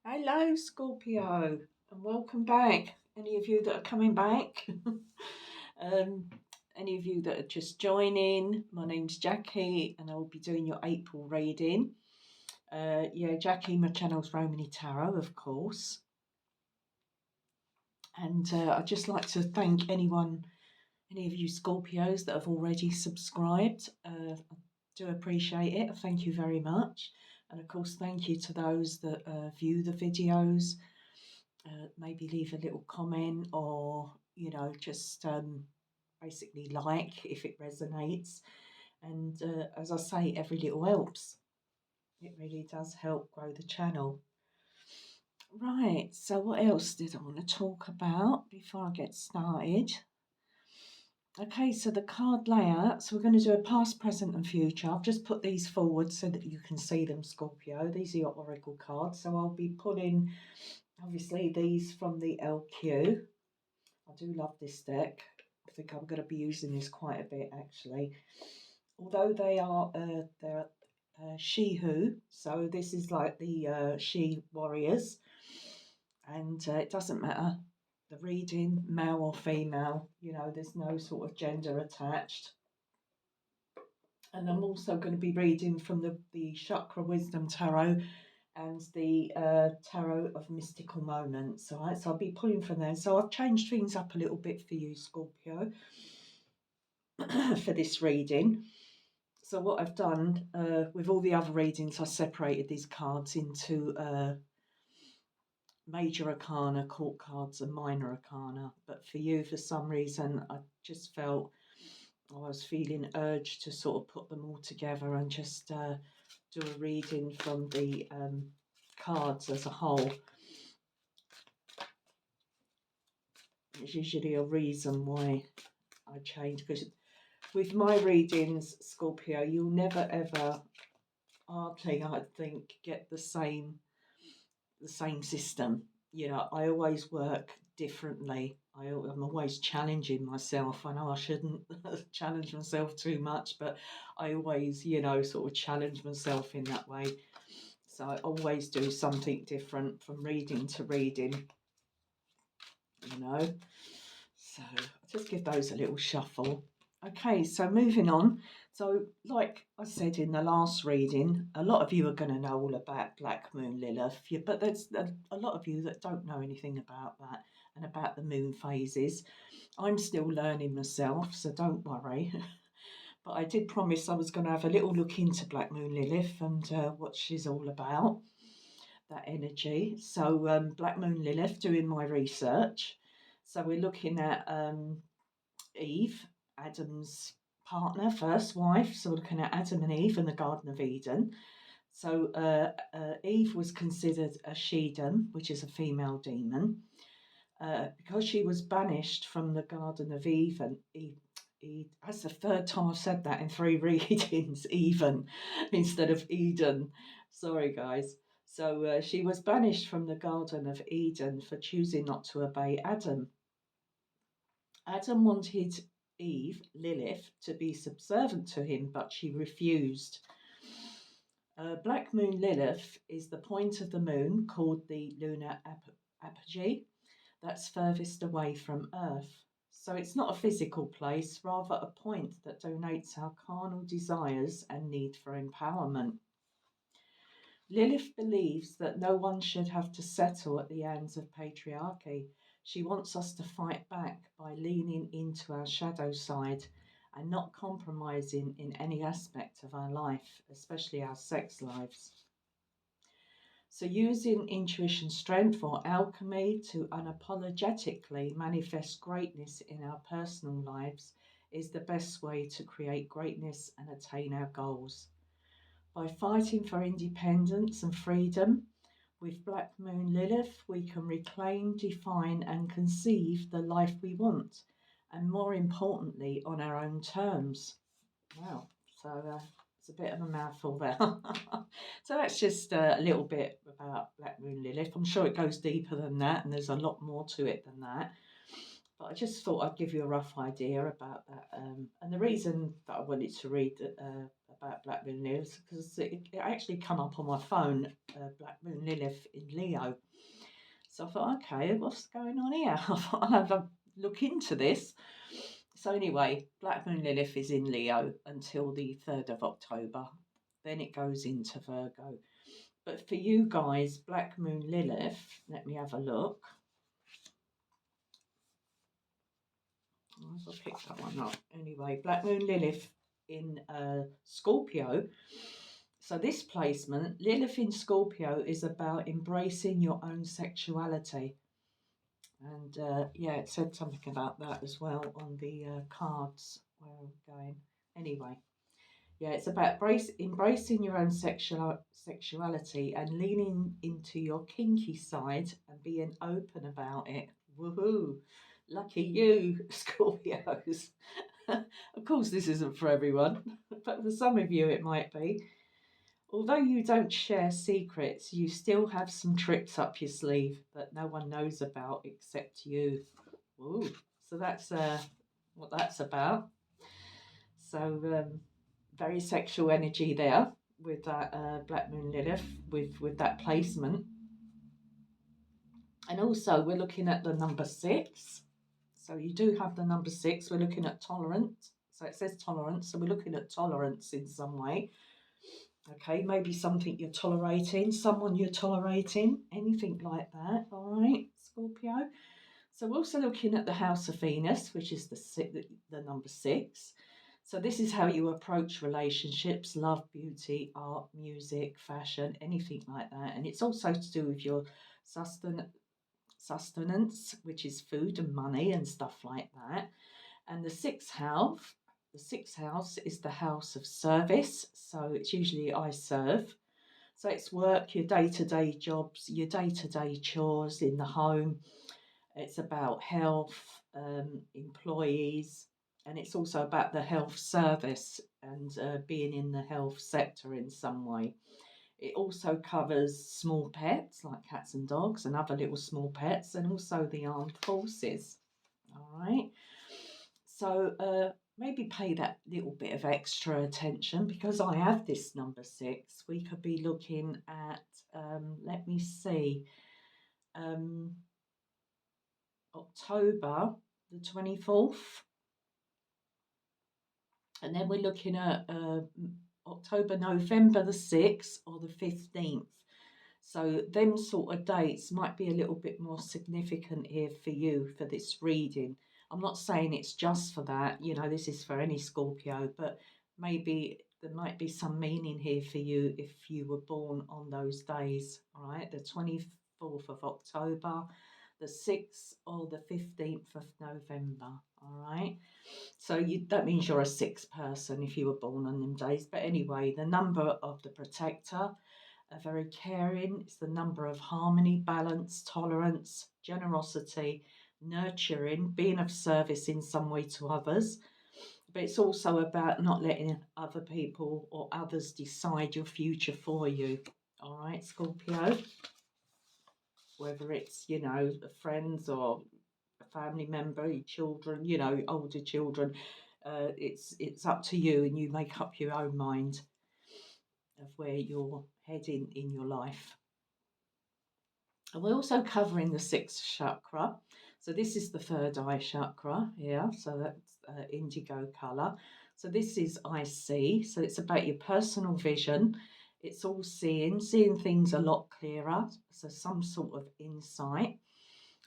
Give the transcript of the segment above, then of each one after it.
Hello, Scorpio, and welcome back. Any of you that are coming back, um, any of you that are just joining, my name's Jackie, and I'll be doing your April reading. Yeah, Jackie, my channel's Romany Tarot, of course, and I'd just like to thank any of you Scorpios that have already subscribed. I do appreciate it. Thank you very much. And of course, thank you to those that view the videos. Maybe leave a little comment or, just basically like if it resonates. And as I say, every little helps. It really does help grow the channel. Right, so what else did I want to talk about before I get started? Okay, so the card layout. So we're going to do a past, present, and future. I've just put these forward so that you can see them, Scorpio. These are your oracle cards. So I'll be pulling, obviously, these from the LQ. I do love this deck. I think I'm going to be using this quite a bit, actually. Although they're she-who, so this is like the she warriors, and it doesn't matter the reading, male or female, there's no sort of gender attached. And I'm also going to be reading from the Chakra Wisdom Tarot and the Tarot of Mystical Moments. All right, so I'll be pulling from there. So I've changed things up a little bit for you, Scorpio, for this reading. So what I've done with all the other readings, I separated these cards into major arcana, court cards, and minor arcana. But for you, for some reason, I just felt I was feeling urged to sort of put them all together and just do a reading from the cards as a whole. There's usually a reason why I change, because with my readings, Scorpio, you'll never ever, hardly, I think, get the same system. I always work differently. I'm always challenging myself. I know I shouldn't challenge myself too much, but I always, sort of challenge myself in that way. So I always do something different from reading to reading, you know. So I'll just give those a little shuffle. Okay, so moving on. So, like I said in the last reading, a lot of you are going to know all about Black Moon Lilith, but there's a lot of you that don't know anything about that and about the moon phases. I'm still learning myself, so don't worry. But I did promise I was going to have a little look into Black Moon Lilith and what she's all about, that energy. So, Black Moon Lilith, doing my research. So, we're looking at Eve, Adam's partner, first wife. So we're looking at Adam and Eve in the Garden of Eden. So Eve was considered a she-dem, which is a female demon, because she was banished from the Garden of Eden. That's the third time I've said that in 3 readings, even instead of Eden. Sorry, guys. So she was banished from the Garden of Eden for choosing not to obey Adam. Adam wanted Eve, Lilith, to be subservient to him, but she refused. Black Moon Lilith is the point of the moon called the lunar apogee that's furthest away from Earth. So it's not a physical place, rather a point that donates our carnal desires and need for empowerment. Lilith believes that no one should have to settle at the hands of patriarchy. She wants us to fight back by leaning into our shadow side and not compromising in any aspect of our life, especially our sex lives. So using intuition strength or alchemy to unapologetically manifest greatness in our personal lives is the best way to create greatness and attain our goals. By fighting for independence and freedom, with Black Moon Lilith, we can reclaim, define, and conceive the life we want, and more importantly, on our own terms. Wow, so it's a bit of a mouthful there. So that's just a little bit about Black Moon Lilith. I'm sure it goes deeper than that, and there's a lot more to it than that. But I just thought I'd give you a rough idea about that. And the reason that I wanted to read about Black Moon Lilith because it actually come up on my phone, Black Moon Lilith in Leo. So I thought, okay, what's going on here? I thought I'll have a look into this. So anyway, Black Moon Lilith is in Leo until the 3rd of October. Then it goes into Virgo. But for you guys, Black Moon Lilith, let me have a look. I'll pick that one up. Anyway, Black Moon Lilith in Scorpio. So this placement, Lilith in Scorpio, is about embracing your own sexuality. And yeah, it said something about that as well on the cards where I'm going. Anyway, yeah, it's about embracing your own sexuality and leaning into your kinky side and being open about it. Woohoo! Lucky you, Scorpios. Of course, this isn't for everyone, but for some of you it might be. Although you don't share secrets, you still have some tricks up your sleeve that no one knows about except you. Ooh, so that's what that's about. So very sexual energy there with that Black Moon Lilith with that placement. And also we're looking at the number 6. So you do have the number 6. We're looking at tolerance. So it says tolerance. So we're looking at tolerance in some way. Okay, maybe something you're tolerating, someone you're tolerating, anything like that. All right, Scorpio. So we're also looking at the House of Venus, which is the number 6. So this is how you approach relationships, love, beauty, art, music, fashion, anything like that. And it's also to do with your sustenance, which is food and money and stuff like that. And the sixth house is the house of service. So it's usually I serve. So it's work, your day-to-day jobs, your day-to-day chores in the home. It's about health, employees, and it's also about the health service and being in the health sector in some way. It also covers small pets like cats and dogs and other little small pets, and also the armed forces. All right. So maybe pay that little bit of extra attention because I have this number 6. We could be looking at, let me see, October the 24th. And then we're looking at October, November the 6th or the 15th. So them sort of dates might be a little bit more significant here for you for this reading. I'm not saying it's just for that, this is for any Scorpio, but maybe there might be some meaning here for you if you were born on those days, all right? The 24th of October, the 6th or the 15th of November, all right? So that means you're a 6 person if you were born on them days. But anyway, the number of the protector, very caring. It's the number of harmony, balance, tolerance, generosity, nurturing, being of service in some way to others. But it's also about not letting other people or others decide your future for you. All right, Scorpio. Whether it's, friends or a family member, your children, older children, it's up to you, and you make up your own mind of where you're heading in your life. And we're also covering the 6th chakra. So this is the 3rd eye chakra here. So that's indigo colour. So this is I see. So it's about your personal vision. It's all seeing things a lot clearer. So some sort of insight,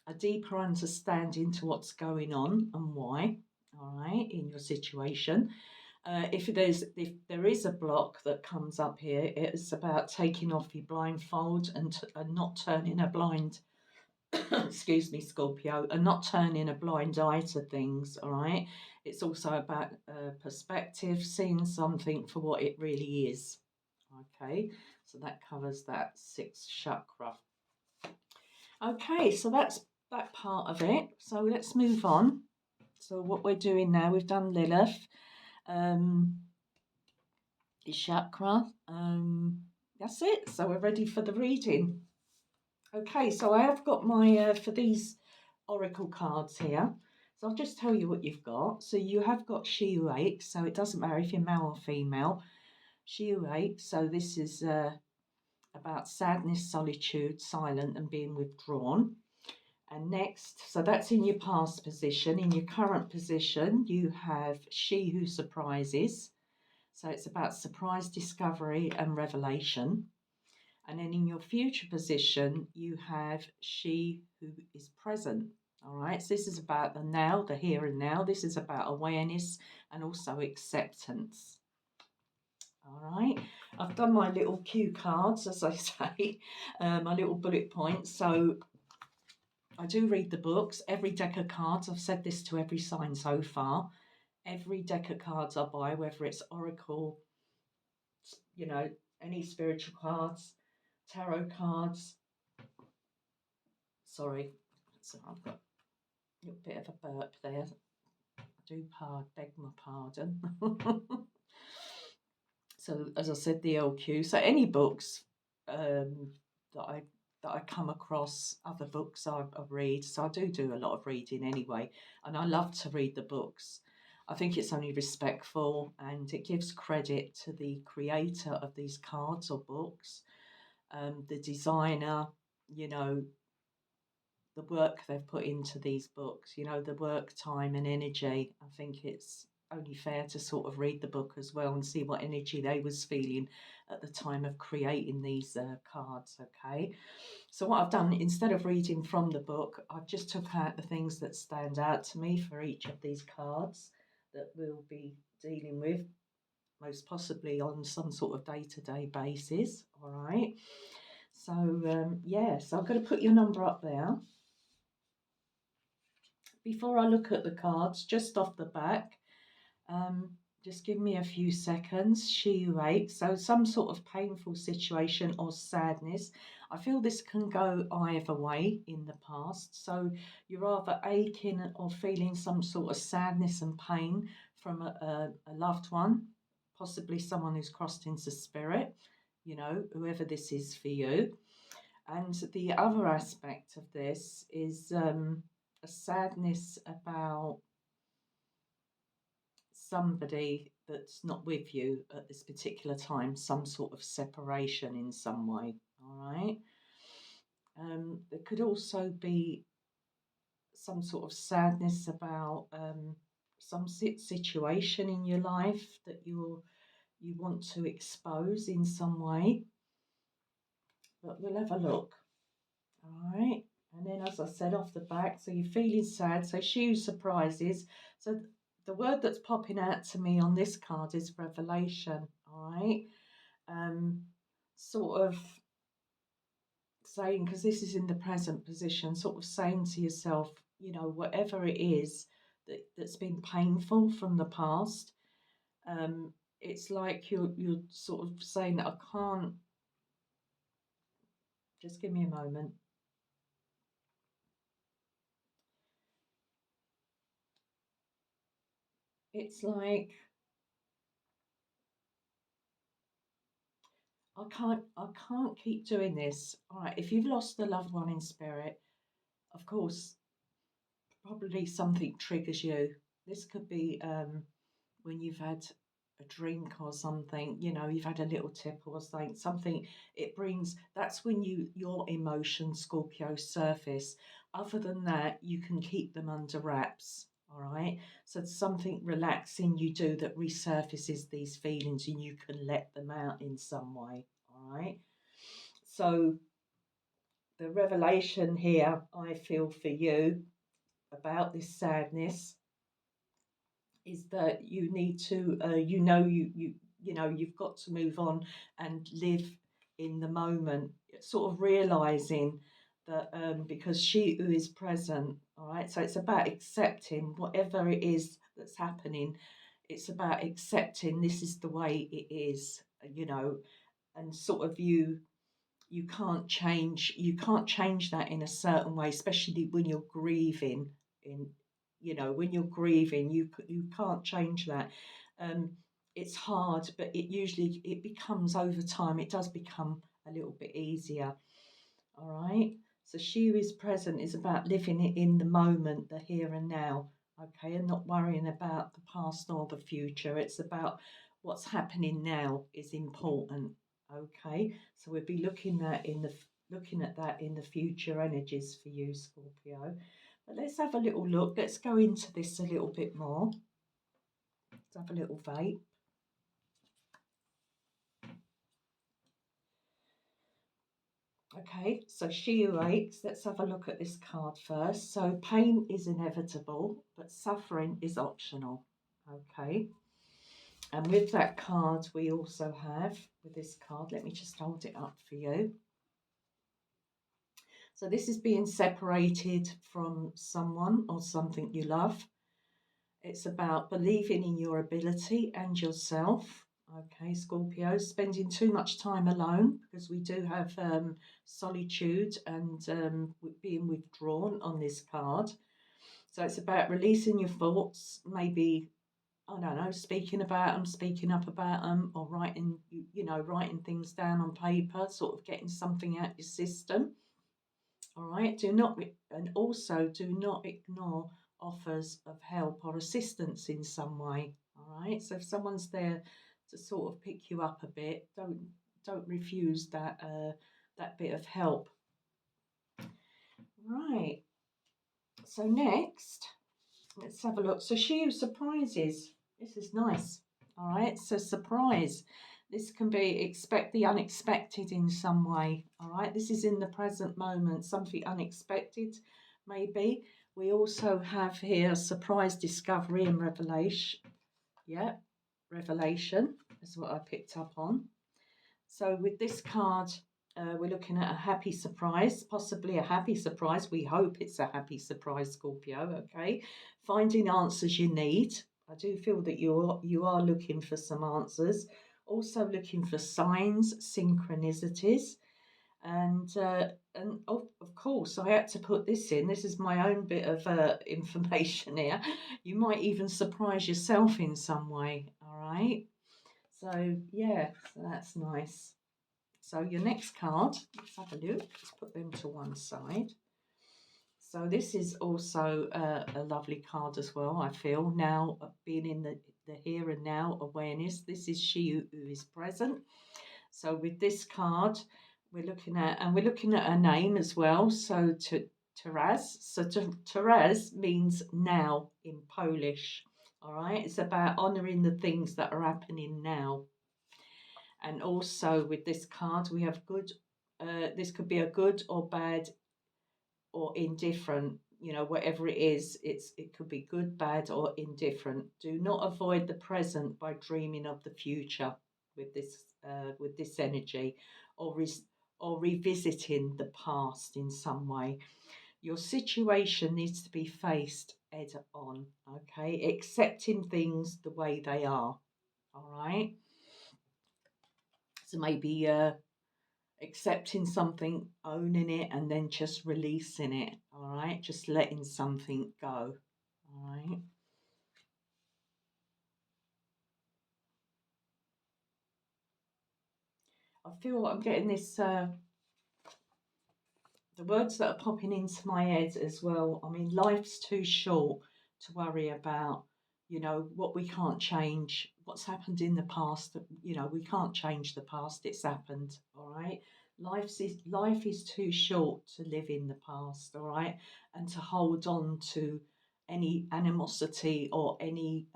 a deeper understanding to what's going on and why, all right, in your situation. If there is a block that comes up here, it's about taking off your blindfold and not turning a blind, excuse me, Scorpio, and not turning a blind eye to things, all right? It's also about perspective, seeing something for what it really is, okay? So that covers that 6th chakra. Okay, so that's that part of it. So let's move on. So what we're doing now, we've done Lilith. The chakra. That's it. So we're ready for the reading. Okay, so I have got my, for these oracle cards here. So I'll just tell you what you've got. So you have got she who aches. So it doesn't matter if you're male or female. Shiuei. So this is about sadness, solitude, silent, and being withdrawn. And next, so that's in your past position. In your current position, you have she who surprises. So it's about surprise, discovery, and revelation. And then in your future position, you have she who is present. All right. So this is about the now, the here and now. This is about awareness and also acceptance. All right. I've done my little cue cards, as I say, my little bullet points. So I do read the books. Every deck of cards, I've said this to every sign so far. Every deck of cards I buy, whether it's Oracle, you know, any spiritual cards, tarot cards. Sorry, so I've got a little bit of a burp there. I do beg my pardon. So as I said, the LQ. So any books that I come across, other books I read. So I do a lot of reading anyway, and I love to read the books. I think it's only respectful and it gives credit to the creator of these cards or books, the designer, you know, the work they've put into these books, you know, the work, time, and energy. I think it's only fair to sort of read the book as well and see what energy they was feeling at the time of creating these cards. Okay, so what I've done, instead of reading from the book, I've just took out the things that stand out to me for each of these cards that we'll be dealing with, most possibly on some sort of day-to-day basis. All right, so yeah, so I'm going to put your number up there. Before I look at the cards, just off the back, um, just give me a few seconds. She waits. So some sort of painful situation or sadness. I feel this can go either way in the past. So you're either aching or feeling some sort of sadness and pain from a loved one, possibly someone who's crossed into spirit, you know, whoever this is for you. And the other aspect of this is a sadness about somebody that's not with you at this particular time, some sort of separation in some way. All right. There could also be some sort of sadness about some situation in your life that you want to expose in some way. But we'll have a look. All right. And then, as I said, off the back, so you're feeling sad. So she who surprises. So the word that's popping out to me on this card is revelation. All right. Um, sort of saying, because this is in the present position, sort of saying to yourself, you know, whatever it is that's been painful from the past, it's like you're sort of saying that I can't. Just give me a moment. It's like I can't keep doing this. All right, if you've lost a loved one in spirit, of course, probably something triggers you. This could be when you've had a drink or something, you know, you've had a little tip or something, it brings, that's when your emotions, Scorpio, surface. Other than that, you can keep them under wraps. All right. So it's something relaxing you do that resurfaces these feelings and you can let them out in some way. All right. So the revelation here, I feel for you about this sadness is that you need to you've got to move on and live in the moment, sort of realizing that because she who is present, all right, so it's about accepting whatever it is that's happening. It's about accepting this is the way it is, you know, and sort of you can't change that in a certain way, especially when you're grieving. In when you're grieving, you can't change that. um it's hard, but it becomes, over time it does become a little bit easier. All right, so she who is present is about living it in the moment, the here and now. Okay, and not worrying about the past nor the future. It's about what's happening now is important. Okay, so we'll be looking at that in the future energies for you, Scorpio. But let's have a little look. Let's go into this a little bit more. Let's have a little vape. Okay, so she who aches, let's have a look at this card first. So pain is inevitable, but suffering is optional. Okay, and with that card, we also have, with this card, let me just hold it up for you. So this is being separated from someone or something you love. It's about believing in your ability and yourself. Okay, Scorpio, spending too much time alone because we do have solitude and being withdrawn on this card. So it's about releasing your thoughts, maybe, I don't know, speaking about them, speaking up about them, or writing, writing things down on paper, sort of getting something out your system. All right, and also do not ignore offers of help or assistance in some way. All right, so if someone's there to sort of pick you up a bit, don't refuse that bit of help. Right. So next, let's have a look. So she who surprises. This is nice. All right. So surprise. This can be expect the unexpected in some way. All right. This is in the present moment. Something unexpected, maybe. We also have here surprise discovery and revelation. Yeah. Revelation is what I picked up on. So with this card, we're looking at a happy surprise, possibly a happy surprise. We hope it's a happy surprise, Scorpio. Okay, finding answers you need. I do feel that you are looking for some answers. Also looking for signs, synchronicities, and of course I had to put this in. This is my own bit of information here. You might even surprise yourself in some way. All right. So yeah, so that's nice. So your next card, let's have a look. Let's put them to one side. So this is also a lovely card as well. I feel now being in the here and now awareness. This is she who is present. So with this card, we're looking at her name as well. So to Teraz. So Teraz means now in Polish. All right. It's about honouring the things that are happening now. And also with this card, we have good. This could be a good or bad or indifferent. Whatever it is, it could be good, bad, or indifferent. Do not avoid the present by dreaming of the future with this energy, or revisiting the past in some way. Your situation needs to be faced head on. Okay, accepting things the way they are. All right. So maybe accepting something, owning it, and then just releasing it. All right, just letting something go. All right. I feel I'm getting this. The words that are popping into my head as well. I mean, life's too short to worry about. What we can't change. What's happened in the past. We can't change the past. It's happened. All right. Life is too short to live in the past. All right, and to hold on to any animosity or any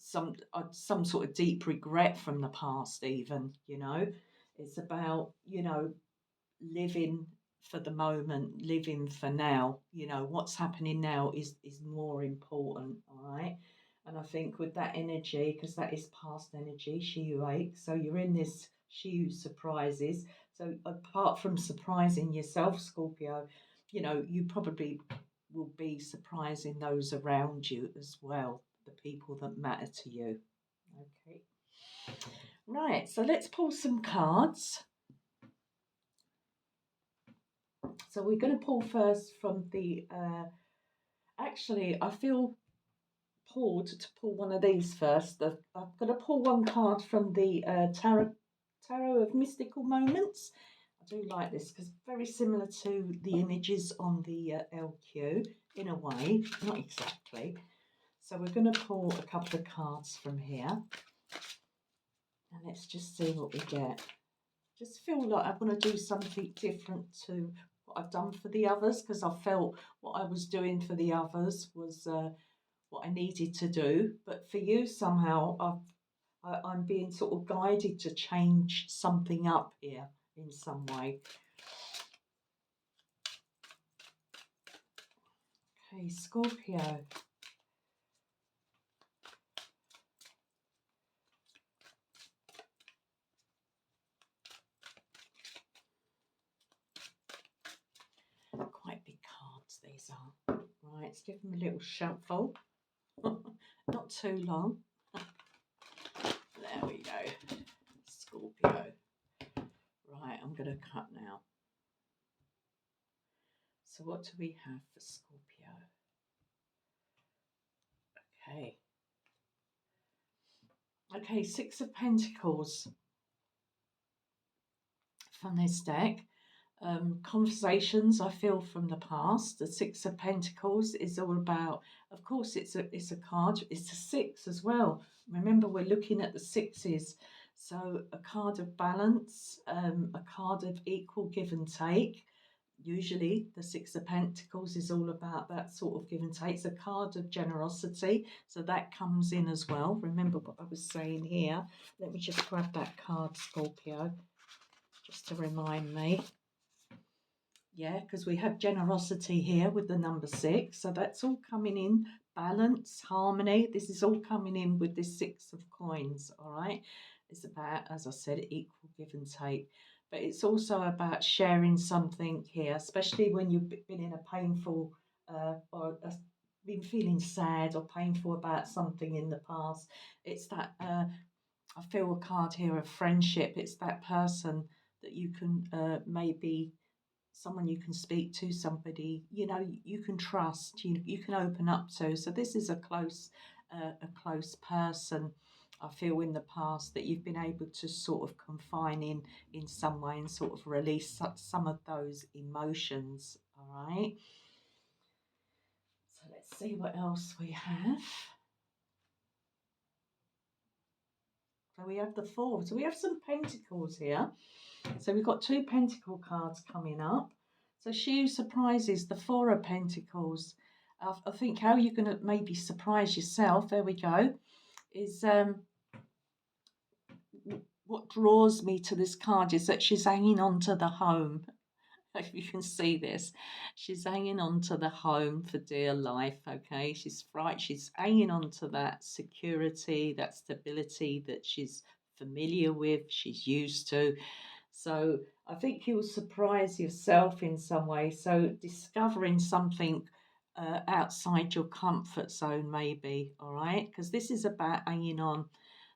some sort of deep regret from the past. Even it's about living for the moment, living for now. What's happening now is more important. All right. And I think with that energy, because that is past energy, she who aches. So you're in this she who surprises. So apart from surprising yourself, Scorpio, you probably will be surprising those around you as well, the people that matter to you. Okay. Right, so let's pull some cards. So we're going to pull first from the. Actually, I feel pulled to pull one of these first. I'm going to pull one card from the Tarot of Mystical Moments. I do like this because very similar to the images on the LQ in a way, not exactly. So we're going to pull a couple of cards from here, and let's just see what we get. Just feel like I want to do something different to what I've done for the others, because I felt what I was doing for the others was what I needed to do. But for you, somehow, I'm being sort of guided to change something up here in some way. Okay, Scorpio. Quite big cards these are. Right, let's give them a little shuffle. Not too long. There we go. Scorpio. Right, I'm going to cut now. So what do we have for Scorpio? Okay. Okay, Six of Pentacles from this deck. Conversations I feel from the past. The Six of Pentacles is all about, of course, it's a card. It's a six as well. Remember, we're looking at the sixes. So a card of balance, a card of equal give and take. Usually the Six of Pentacles is all about that sort of give and take. It's a card of generosity, so that comes in as well. Remember what I was saying here. Let me just grab that card, Scorpio, just to remind me. Yeah, because we have generosity here with the number six. So that's all coming in. Balance, harmony. This is all coming in with this Six of Coins, all right? It's about, as I said, equal give and take. But it's also about sharing something here, especially when you've been in a painful been feeling sad or painful about something in the past. It's that, I feel a card here of friendship. It's that person that you can maybe someone you can speak to, somebody you can trust, you can open up to. So this is a close person I feel in the past that you've been able to sort of confine in some way and sort of release some of those emotions. All right, so let's see what else we have. So we have the Four, so we have some pentacles here. So we've got two pentacle cards coming up. So she who surprises, the Four of Pentacles. I think how you're going to maybe surprise yourself, there we go, is what draws me to this card is that she's hanging on to the home. If you can see this, she's hanging on to the home for dear life. Okay, she's right, she's hanging on to that security, that stability that she's familiar with, she's used to. So I think you'll surprise yourself in some way. So discovering something outside your comfort zone, maybe, all right? Because this is about hanging on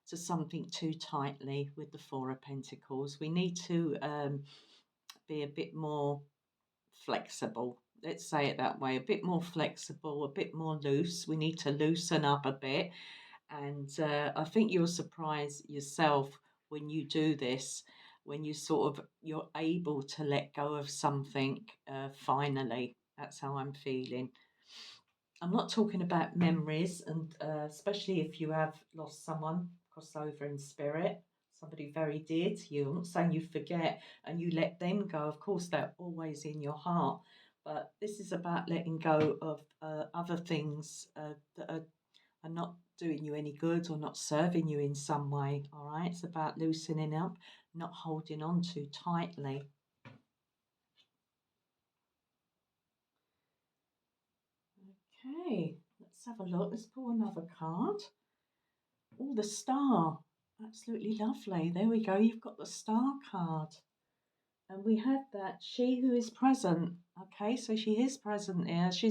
to something too tightly with the Four of Pentacles. We need to be a bit more flexible. Let's say it that way, a bit more flexible, a bit more loose. We need to loosen up a bit. And I think you'll surprise yourself when you do this, when you're able to let go of something finally. That's how I'm feeling. I'm not talking about memories, and especially if you have lost someone, cross over in spirit, somebody very dear to you. I'm not saying you forget and you let them go. Of course, they're always in your heart. But this is about letting go of other things that are not doing you any good or not serving you in some way. All right, it's about loosening up, not holding on too tightly. Okay, let's have a look. Let's pull another card. Oh, the Star. Absolutely lovely. There we go. You've got the Star card. And we have that she who is present. Okay, so she is present here. She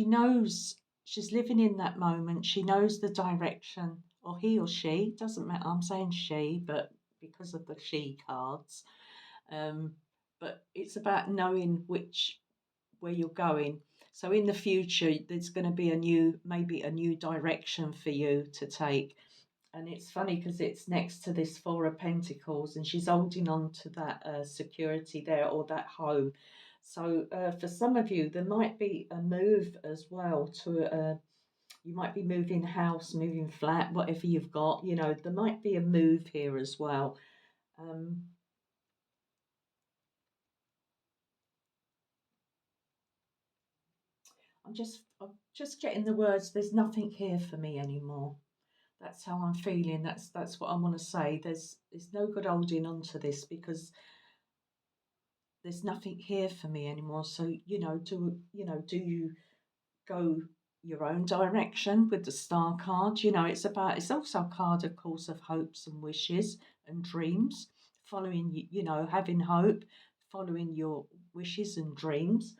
knows, she's living in that moment. She knows the direction, or he or she, doesn't matter. I'm saying she, but because of the she cards. Um, but it's about knowing where you're going. So in the future, there's going to be maybe a new direction for you to take. And it's funny because it's next to this Four of Pentacles, and she's holding on to that security there, or that home. So for some of you, there might be a move as well to You might be moving house, moving flat, whatever you've got. You know, there might be a move here as well. Um, I'm just getting the words. There's nothing here for me anymore. That's how I'm feeling. That's what I want to say. There's no good holding on to this because there's nothing here for me anymore. So do you go your own direction with the star card? It's also a card, of course, of hopes and wishes and dreams. Following having hope, following your wishes and dreams.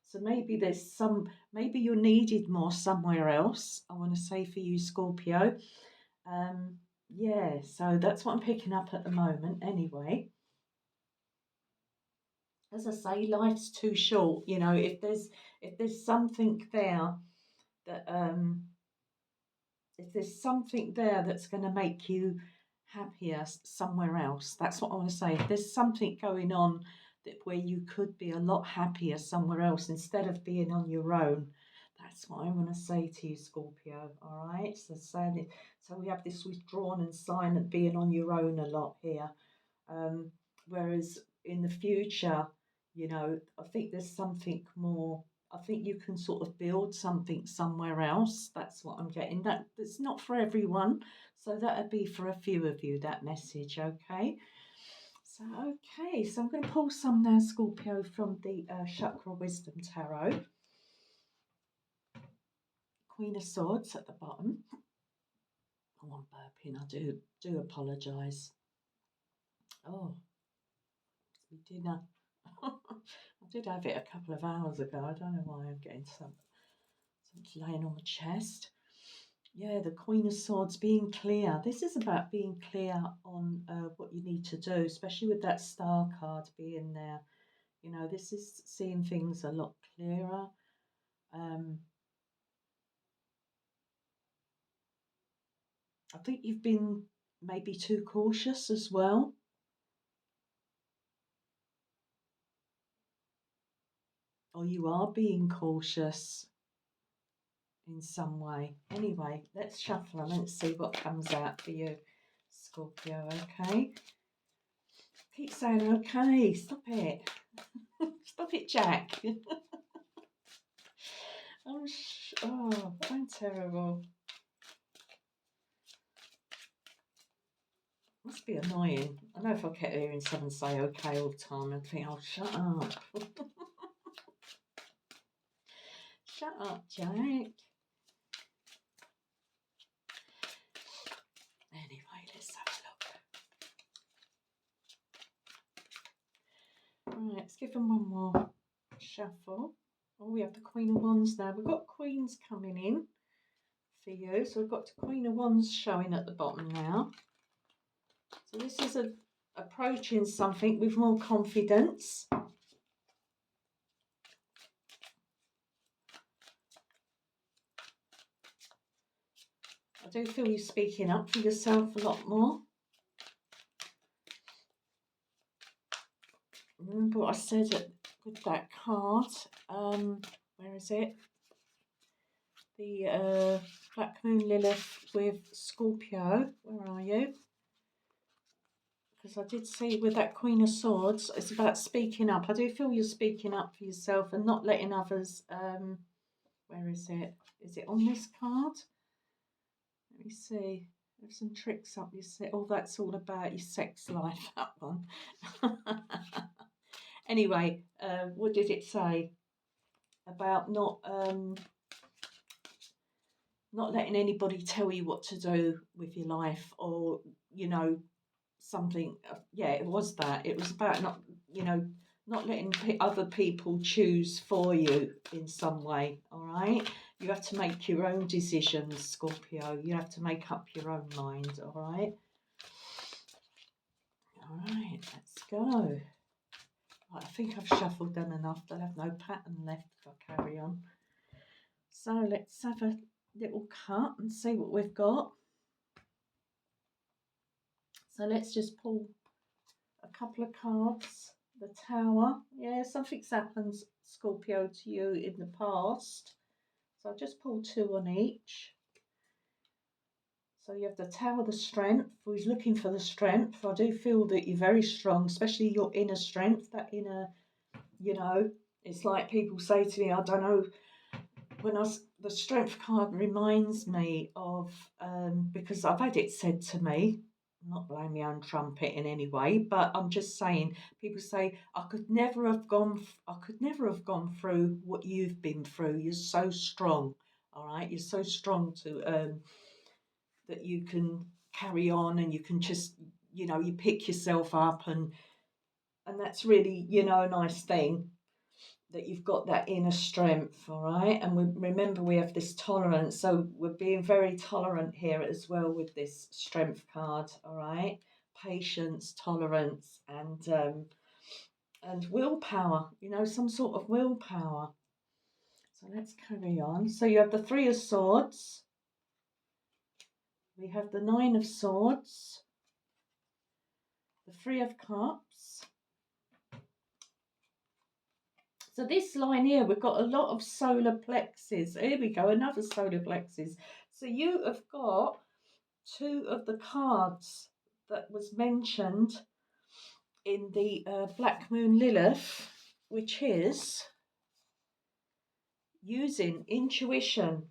So maybe you're needed more somewhere else. I want to say for you, Scorpio. Um, yeah, so that's what I'm picking up at the moment. Anyway, as I say, life's too short. If there's something there that if there's something there that's going to make you happier somewhere else, that's what I want to say. If there's something going on where you could be a lot happier somewhere else instead of being on your own, that's what I want to say to you, Scorpio. All right. So we have this withdrawn and silent, being on your own a lot here. Um, Whereas in the future, I think there's something more. I think you can sort of build something somewhere else. That's what I'm getting. That's not for everyone. So that'd be for a few of you, that message, okay? So I'm going to pull some now, Scorpio, from the Chakra Wisdom Tarot. Queen of Swords at the bottom. Oh, I'm burping. I do apologise. Oh, it's my dinner. I did have it a couple of hours ago. I don't know why I'm getting something laying on my chest. Yeah, the Queen of Swords, being clear. This is about being clear on what you need to do, especially with that star card being there. This is seeing things a lot clearer. Um, I think you've been maybe too cautious as well, or you are being cautious in some way. Anyway, let's shuffle and let's see what comes out for you, Scorpio, okay? Keep saying okay, stop it. Stop it, Jack. I'm terrible. Must be annoying. I know if I kept hearing someone say okay all the time, I'd think, oh, shut up. Shut up, Jack. Anyway, let's have a look. Right, let's give them one more shuffle. Oh, we have the Queen of Wands now. We've got Queens coming in for you. So we've got the Queen of Wands showing at the bottom now. So this is approaching something with more confidence. I do feel you're speaking up for yourself a lot more. Remember what I said with that card. Where is it? The Black Moon Lilith with Scorpio. Where are you? Because I did see with that Queen of Swords, it's about speaking up. I do feel you're speaking up for yourself and not letting others. Where is it? Is it on this card? Let me see. There's some tricks up your set. Oh, that's all about your sex life, that one. Anyway, what did it say? About not letting anybody tell you what to do with your life, or something. Yeah, it was that. It was about not letting other people choose for you in some way. All right, you have to make your own decisions, Scorpio. You have to make up your own mind. All right. All right, let's go. Right, I think I've shuffled them enough. They'll have no pattern left if I carry on. So let's have a little cut and see what we've got. So let's just pull a couple of cards. The Tower. Yeah, something's happened, Scorpio, to you in the past. So I'll just pull two on each. So you have the Tower of the Strength. Who's looking for the strength? I do feel that you're very strong, especially your inner strength, that inner, you know, it's like people say to me, I don't know, the strength card reminds me of, because I've had it said to me, I'm not blowing my own trumpet in any way, but I'm just saying, people say, I could never have gone through what you've been through. You're so strong, all right? You're so strong to, that you can carry on and you can just, you pick yourself up, and that's really, a nice thing that you've got that inner strength, all right? And remember, we have this tolerance, so we're being very tolerant here as well with this strength card, all right? Patience, tolerance, and willpower, some sort of willpower. So let's carry on. So you have the Three of Swords, we have the Nine of Swords, the Three of Cups. So this line here, we've got a lot of solar plexus. Here we go, another solar plexus. So you have got two of the cards that was mentioned in the Black Moon Lilith, which is using intuition,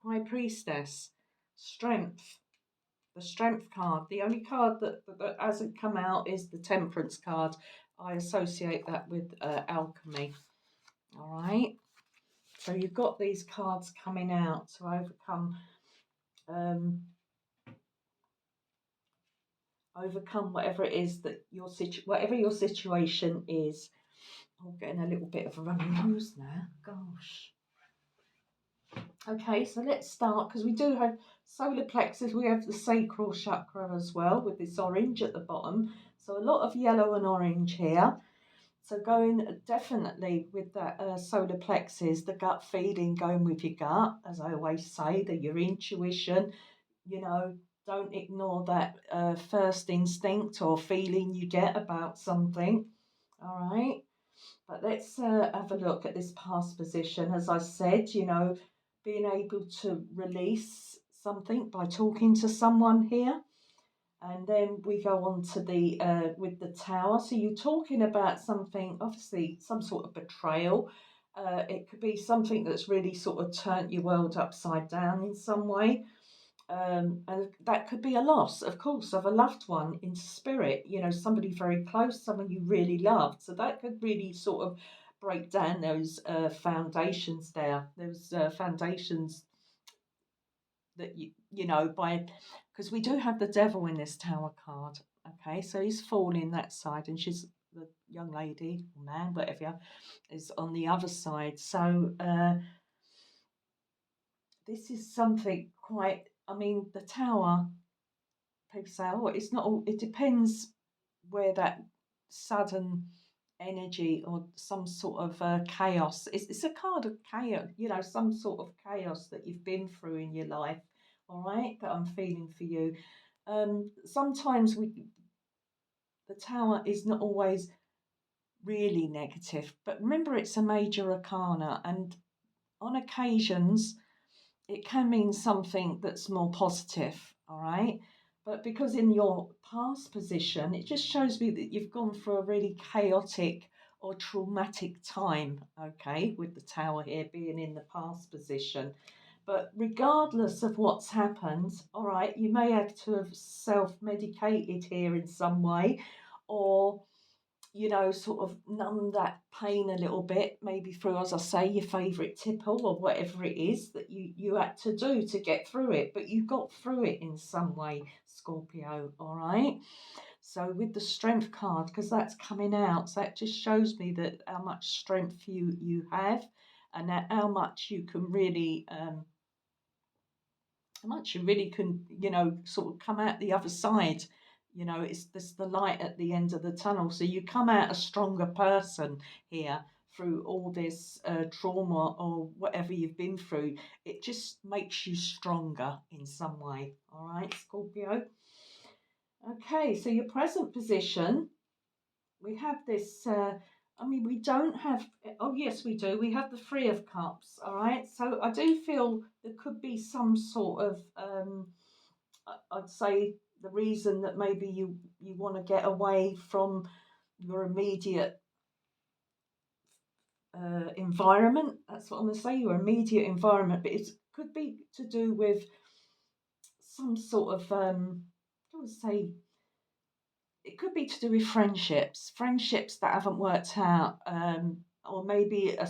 High Priestess, strength, the strength card. The only card that hasn't come out is the Temperance card. I associate that with alchemy. All right. So you've got these cards coming out to overcome whatever it is that whatever your situation is. I'm getting a little bit of a runny nose now. Gosh. Okay, so let's start, because we do have solar plexus. We have the sacral chakra as well with this orange at the bottom. So a lot of yellow and orange here. So going definitely with that solar plexus, the gut feeling, going with your gut, as I always say, your intuition, don't ignore that first instinct or feeling you get about something. All right. But let's have a look at this past position. As I said, being able to release something by talking to someone here. And then we go on to the with the Tower. So you're talking about something, obviously some sort of betrayal. It could be something that's really sort of turned your world upside down in some way. And that could be a loss, of course, of a loved one in spirit, somebody very close, someone you really loved. So that could really sort of break down those foundations there, those foundations that by, because we do have the devil in this Tower card. Okay, so he's falling that side, and she's the young lady, man, whatever, is on the other side. So this is something quite, I mean, the Tower, people say, oh, it's not all, it depends where that sudden energy or some sort of chaos, it's a card of chaos, some sort of chaos that you've been through in your life, all right, that I'm feeling for you. Sometimes the Tower is not always really negative, but remember, it's a major arcana, and on occasions it can mean something that's more positive, all right? But because in your past position, it just shows me that you've gone through a really chaotic or traumatic time, okay, with the Tower here being in the past position. But regardless of what's happened, all right, you may have to have self-medicated here in some way, or sort of numb that pain a little bit, maybe through, as I say, your favourite tipple or whatever it is that you had to do to get through it. But you got through it in some way, Scorpio, all right? So with the strength card, because that's coming out, so that just shows me that how much strength you have, and that how much you can really how much you really can, sort of come out the other side. It's this the light at the end of the tunnel. So you come out a stronger person here through all this trauma or whatever you've been through. It just makes you stronger in some way. All right, Scorpio. Okay, so your present position, we have this I mean, we don't have, oh, yes, we do. We have the Three of Cups, all right? So I do feel there could be some sort of, I'd say the reason that maybe you want to get away from your immediate environment. That's what I'm going to say, your immediate environment. But it could be to do with some sort of, I would say, it could be to do with friendships that haven't worked out, or maybe a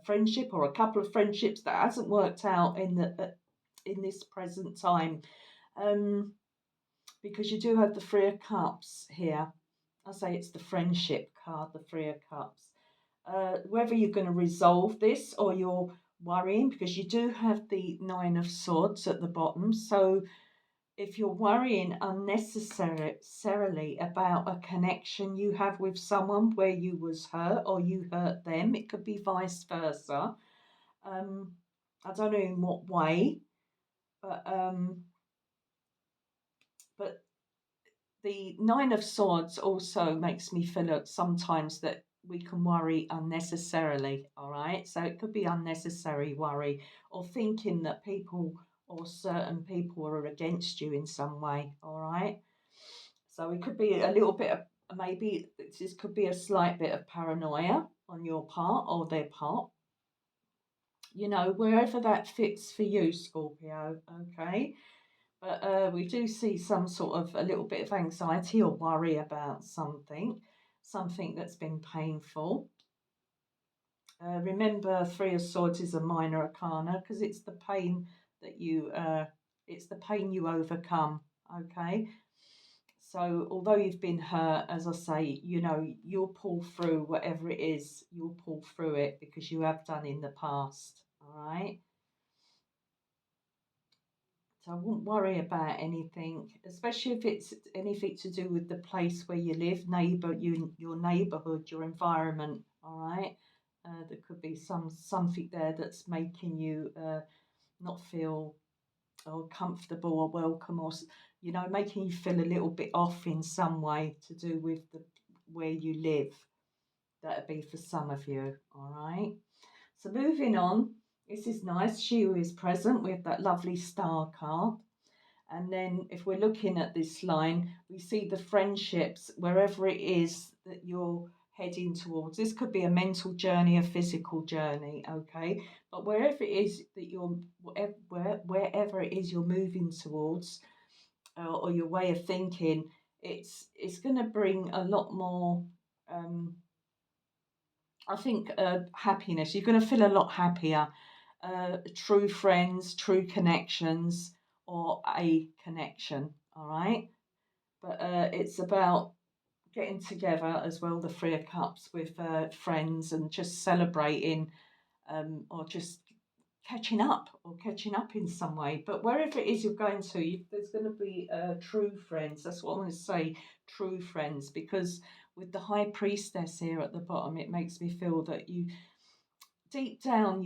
friendship or a couple of friendships that hasn't worked out in this present time, um, because you do have the Three of Cups here. I say it's the friendship card, the Three of Cups. Whether you're going to resolve this or you're worrying, because you do have the Nine of Swords at the bottom, so if you're worrying unnecessarily about a connection you have with someone where you was hurt or you hurt them, it could be vice versa. I don't know in what way, but but the Nine of Swords also makes me feel like sometimes that we can worry unnecessarily. All right, so it could be unnecessary worry or thinking that people or certain people are against you in some way. All right, so it could be a little bit of, maybe this could be a slight bit of paranoia on your part or their part. Wherever that fits for you, Scorpio. Okay. But we do see some sort of a little bit of anxiety or worry about something that's been painful. Remember, Three of Swords is a minor arcana because it's the pain you overcome. Okay, so although you've been hurt, as I say, you'll pull through whatever it is. You'll pull through it because you have done in the past. All right. So I wouldn't worry about anything, especially if it's anything to do with the place where you live, your neighbourhood, your environment. All right, there could be something there that's making you not feel or comfortable or welcome, or making you feel a little bit off in some way to do with the where you live. That'd be for some of you. All right. So moving on, this is nice. She who is present with that lovely star card. And then if we're looking at this line, we see the friendships, wherever it is that you're heading towards. This could be a mental journey, a physical journey, okay? But wherever it is that wherever it is you're moving towards, or your way of thinking, it's going to bring a lot more, I think, happiness. You're going to feel a lot happier. True friends, true connections, or a connection. All right, but it's about getting together as well. The Three of Cups with friends and just celebrating, or just catching up in some way. But wherever it is you're going to, there's going to be true friends. That's what I want to say, true friends, because with the High Priestess here at the bottom, it makes me feel that you deep down,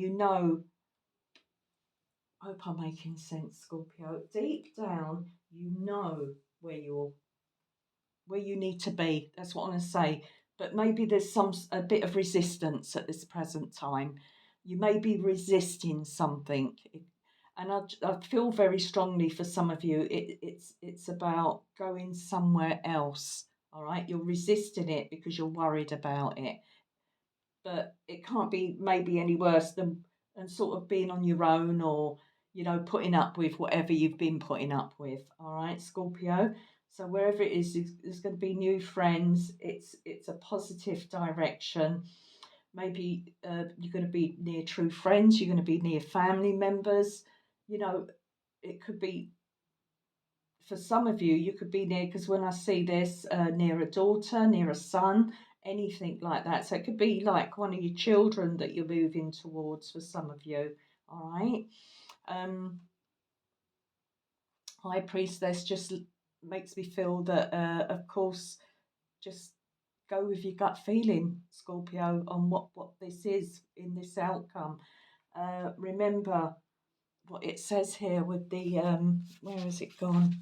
I hope I'm making sense, Scorpio. Deep down, you know where you need to be. That's what I want to say. But maybe there's a bit of resistance at this present time. You may be resisting something, and I feel very strongly for some of you. It's about going somewhere else. All right, you're resisting it because you're worried about it, but it can't be maybe any worse than and sort of being on your own, or putting up with whatever you've been putting up with. All right, Scorpio. So wherever it is, there's going to be new friends. It's a positive direction. Maybe you're going to be near true friends. You're going to be near family members. You know, it could be for some of you, you could be near, because when I see this, near a daughter, near a son, anything like that. So it could be like one of your children that you're moving towards for some of you. All right. Um, High Priestess just makes me feel that, of course, just go with your gut feeling, Scorpio, on what this is in this outcome. Remember what it says here with the, where has it gone?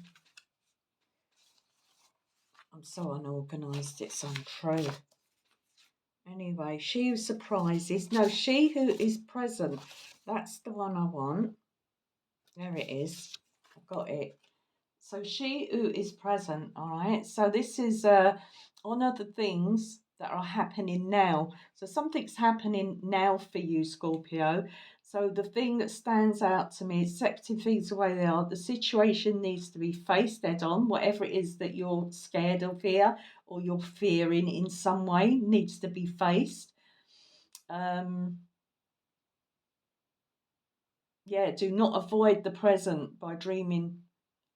I'm so unorganised, it's untrue. Anyway, she who surprises. No, she who is present. That's the one I want. There it is. I've got it. So she who is present, all right. So this is one of the things that are happening now. So something's happening now for you, Scorpio. So the thing that stands out to me is accepting things the way they are. The situation needs to be faced head on, whatever it is that you're scared of here or you're fearing in some way needs to be faced. Um, yeah, do not avoid the present by dreaming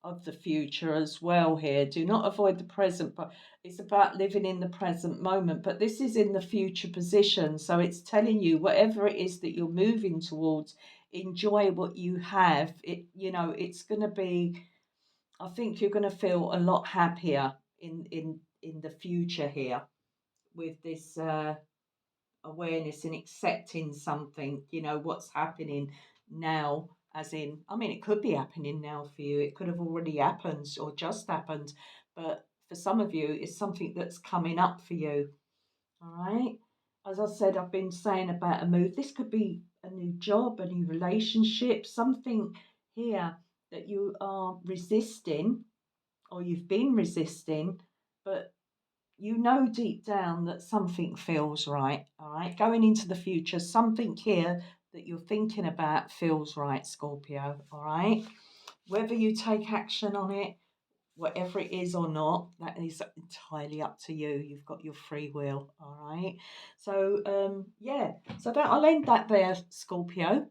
of the future as well here. Do not avoid the present, but it's about living in the present moment. But this is in the future position. So it's telling you whatever it is that you're moving towards, enjoy what you have. It's gonna be, I think you're gonna feel a lot happier in the future here with this awareness and accepting something, what's happening now, as in, I mean, it could be happening now for you, it could have already happened or just happened, but for some of you, it's something that's coming up for you. All right. As I said, I've been saying about a move. This could be a new job, a new relationship, something here that you are resisting or you've been resisting, but you know deep down that something feels right. All right, going into the future, something here that you're thinking about feels right, Scorpio. All right, whether you take action on it, whatever it is or not, that is entirely up to you. You've got your free will. All right, so yeah, so that I'll end that there, Scorpio.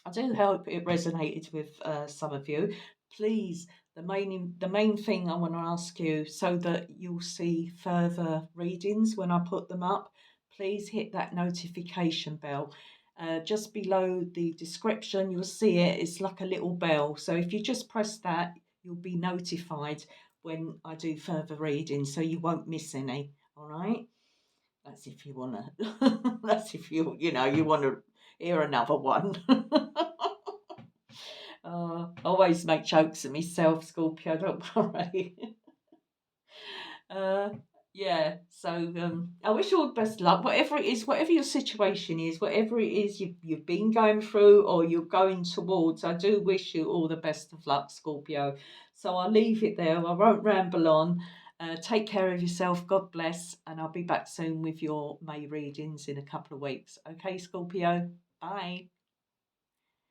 I do hope it resonated with some of you. Please, the main thing I want to ask you, so that you'll see further readings when I put them up, please hit that notification bell. Just below the description, you'll see it. It's like a little bell. So if you just press that, you'll be notified when I do further readings, so you won't miss any. All right. That's if you wanna. That's if you want to hear another one. Always make jokes at myself, Scorpio. Don't worry. uh, yeah. So I wish you all the best luck. Whatever it is, whatever your situation is, whatever it is you've been going through or you're going towards, I do wish you all the best of luck, Scorpio. So I'll leave it there. I won't ramble on. Take care of yourself. God bless. And I'll be back soon with your May readings in a couple of weeks. Okay, Scorpio? Bye.